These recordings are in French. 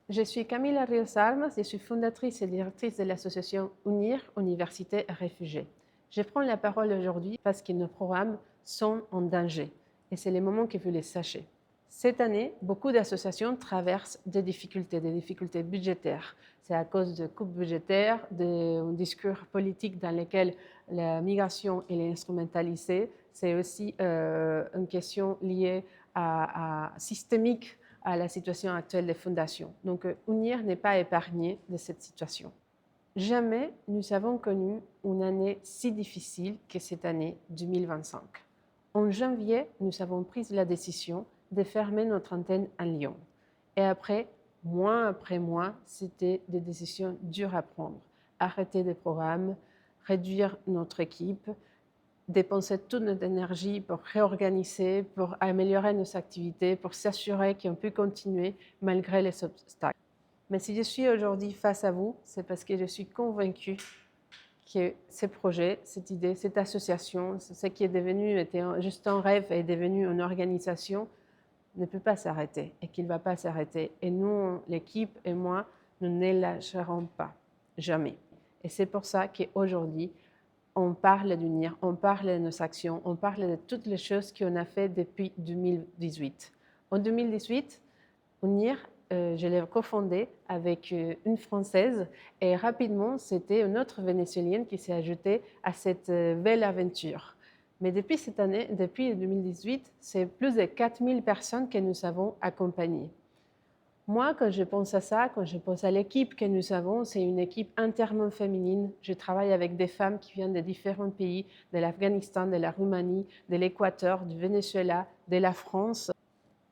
Je suis Camila Rios Armas, je suis fondatrice et directrice de l'association UNIR, Université et Réfugiés. Je prends la parole aujourd'hui parce que nos programmes sont en danger et c'est le moment que vous les sachiez. Cette année, beaucoup d'associations traversent des difficultés budgétaires. C'est à cause de coupes budgétaires, de discours politiques dans lesquels la migration est instrumentalisée. C'est aussi une question liée systémique à la situation actuelle des fondations. Donc, UNIR n'est pas épargné de cette situation. Jamais nous avons connu une année si difficile que cette année 2025. En janvier, nous avons pris la décision de fermer notre antenne à Lyon. Et mois après mois, c'était des décisions dures à prendre. Arrêter des programmes, réduire notre équipe, dépenser toute notre énergie pour réorganiser, pour améliorer nos activités, pour s'assurer qu'on peut continuer malgré les obstacles. Mais si je suis aujourd'hui face à vous, c'est parce que je suis convaincue que ce projet, cette idée, cette association, ce qui était juste un rêve et est devenu une organisation, ne peut pas s'arrêter et qu'il ne va pas s'arrêter. Et nous, l'équipe et moi, nous ne lâcherons pas, jamais. Et c'est pour ça qu'aujourd'hui, on parle d'unir, on parle de nos actions, on parle de toutes les choses qu'on a fait depuis 2018. En 2018, UNIR, je l'ai cofondé avec une Française et rapidement, c'était une autre Vénézuélienne qui s'est ajoutée à cette belle aventure. Mais depuis cette année, depuis 2018, c'est plus de 4000 personnes que nous avons accompagnées. Moi, quand je pense à ça, quand je pense à l'équipe que nous avons, c'est une équipe entièrement féminine. Je travaille avec des femmes qui viennent de différents pays, de l'Afghanistan, de la Roumanie, de l'Équateur, du Venezuela, de la France.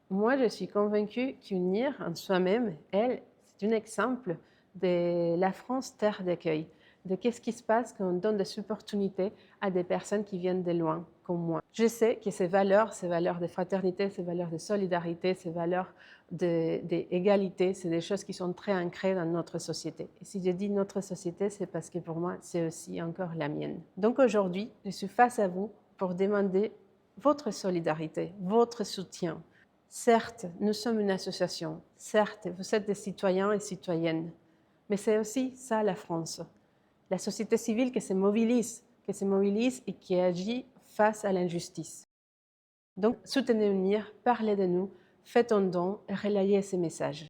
Moi, je suis convaincue qu'UNIR en soi-même, c'est un exemple de la France terre d'accueil, de qu'est-ce qui se passe quand on donne des opportunités à des personnes qui viennent de loin, comme moi. Je sais que ces valeurs de fraternité, ces valeurs de solidarité, ces valeurs d'égalité, c'est des choses qui sont très ancrées dans notre société. Et si je dis notre société, c'est parce que pour moi, c'est aussi encore la mienne. Donc aujourd'hui, je suis face à vous pour demander votre solidarité, votre soutien. Certes, nous sommes une association. Certes, vous êtes des citoyens et citoyennes. Mais c'est aussi ça la France. La société civile qui se mobilise et qui agit face à l'injustice. Donc, soutenez UNIR, parlez de nous, faites un don et relayez ces messages.